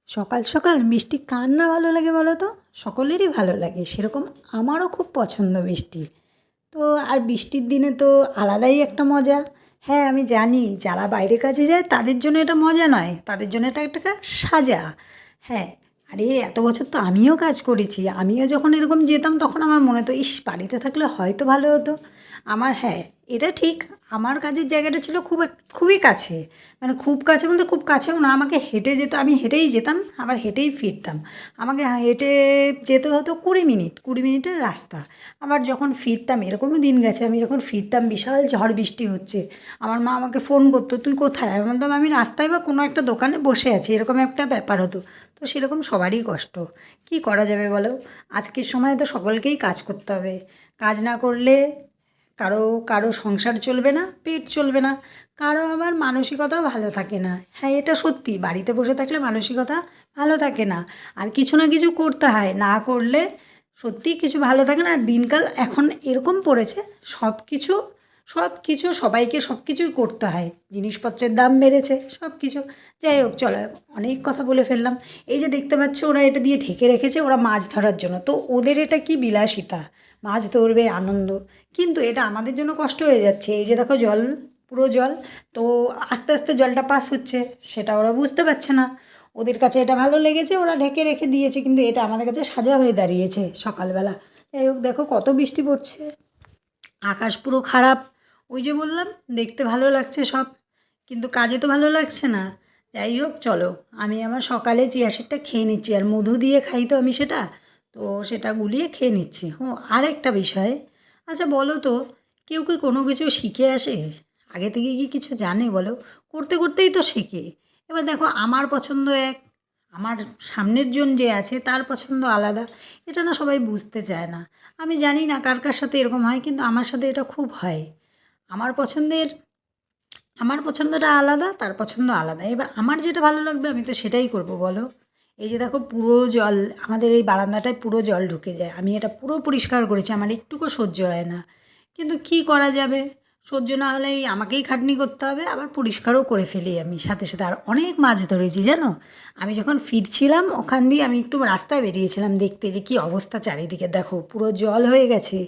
সকাল সকাল মিষ্টি কার না ভালো লাগে বলো তো? সকলেরই ভালো লাগে, সেরকম আমারও খুব পছন্দ মিষ্টি। তো আর বৃষ্টির দিনে তো আলাদাই একটা মজা। হ্যাঁ, আমি জানি যারা বাইরে কাজে যায় তাদের জন্য এটা মজা নয়, তাদের জন্য এটা একটা সাজা। হ্যাঁ, আরে এত বছর তো আমিও কাজ করেছি, আমিও যখন এরকম যেতাম তখন আমার মনে হতো ইস, বাড়িতে থাকলে হয়তো ভালো হতো। আমার, হ্যাঁ, এটা ঠিক, আমার কাজের জায়গাটা ছিল খুবই কাছে। মানে খুব কাছে বলতে খুব কাছেও না, আমাকে হেঁটে যেতে, আমি হেঁটেই যেতাম আবার হেঁটেই ফিরতাম। আমাকে হেঁটে যেতে হতো 20 মিনিট, 20 মিনিটের রাস্তা। আবার যখন ফিরতাম, এরকমও দিন গেছে আমি যখন ফিরতাম বিশাল ঝড় বৃষ্টি হচ্ছে, আমার মা আমাকে ফোন করতো, তুই কোথায়? আমি বলতাম আমি রাস্তায় বা কোনো একটা দোকানে বসে আছি, এরকম একটা ব্যাপার হতো। তো সেরকম সবারই কষ্ট, কি করা যাবে বলো? আজকের সময় তো সকলকেই কাজ করতে হবে। কাজ না করলে কারো কারো সংসার চলবে না, পেট চলবে না, কারো আবার মানসিকতাও ভালো থাকে না। হ্যাঁ, এটা সত্যি, বাড়িতে বসে থাকলে মানসিকতা ভালো থাকে না। আর কিছু না কিছু করতে হয়, না করলে সত্যিই কিছু ভালো থাকে না। আর দিনকাল এখন এরকম পড়েছে, সব কিছু সব কিছু সবাইকে সব কিছুই করতে হয়, জিনিসপত্রের দাম বেড়েছে, সব কিছু। যাই হোক, চলো, অনেক কথা বলে ফেললাম। এই যে দেখতে পাচ্ছ, ওরা এটা দিয়ে ঢেকে রেখেছে, ওরা মাছ ধরার জন্য। তো ওদের এটা কি বিলাসিতা, মাছ ধরবে, আনন্দ। কিন্তু এটা আমাদের জন্য কষ্ট হয়ে যাচ্ছে। এই যে দেখো, জল, পুরো জল। তো আস্তে আস্তে জলটা পাস হচ্ছে, সেটা ওরা বুঝতে পারছে না। ওদের কাছে এটা ভালো লেগেছে, ওরা ঢেকে রেখে দিয়েছে, কিন্তু এটা আমাদের কাছে সাজা হয়ে দাঁড়িয়েছে সকালবেলা। যাই হোক, দেখো কত বৃষ্টি পড়ছে, আকাশ পুরো খারাপ। ওই যে বললাম, দেখতে ভালো লাগছে সব, কিন্তু কাজে তো ভালো লাগছে না। যাই হোক, চলো, আমি আমার সকালে চিয়া সিডটা খেয়ে নিচ্ছি, আর মধু দিয়ে খাই তো আমি সেটা। তো সেটা গুলিয়ে খেয়ে নিচ্ছি। ও, আরেকটা বিষয়, আচ্ছা বলো তো, কেউ কি কোনো কিছু শিখে আসে? আগে থেকে কি কিছু জানে বলো? করতে করতেই তো শেখে। এবার দেখো, আমার পছন্দ এক, আমার সামনের জন যে আছে তার পছন্দ আলাদা। এটা না সবাই বুঝতে চায় না। আমি জানি না কার কার সাথে এরকম হয়, কিন্তু আমার সাথে এটা খুব হয়। আমার পছন্দের, আমার পছন্দটা আলাদা, তার পছন্দ আলাদা। এবার আমার যেটা ভালো লাগবে আমি তো সেটাই করব বলো। এই যে দেখো, পুরো জল, আমাদের এই বারান্দাটায় পুরো জল ঢুকে যায়, আমি এটা পুরো পরিষ্কার করেছি, আমার একটুকু সহ্য হয় না। কিন্তু কি করা যাবে, সহ্য না হলেই আমাকেই খাটনি করতে হবে, আবার পরিষ্কারও করে ফেলি আমি সাথে সাথে। আর অনেক মাছ ধরেছি জানো। আমি যখন ফিরছিলাম ওখান দিয়ে, আমি একটু রাস্তায় বেরিয়েছিলাম দেখতে যে কী অবস্থা চারিদিকে, দেখো পুরো জল হয়ে গেছে।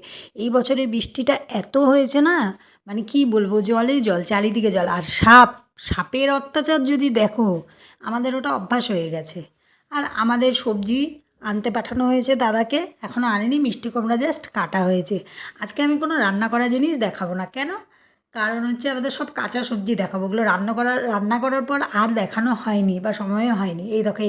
এই বছরের বৃষ্টিটা এত হয়েছে না, মানে কি বলবো, জলে জল, চারিদিকে জল। আর সাপের অত্যাচার যদি দেখো, আমাদের ওটা অভ্যাস হয়ে গেছে। আর আমাদের সবজি আনতে পাঠানো হয়েছে দাদাকে, এখনও আনেনি, মিষ্টি কুমড়া জাস্ট কাটা হয়েছে। আজকে আমি কোনো রান্না করা জিনিস দেখাবো না, কেন? কারণ হচ্ছে আমাদের সব কাঁচা সবজি দেখাবো, ওগুলো রান্না করার পর আর দেখানো হয়নি বা সময়ও হয়নি। এই দেখো,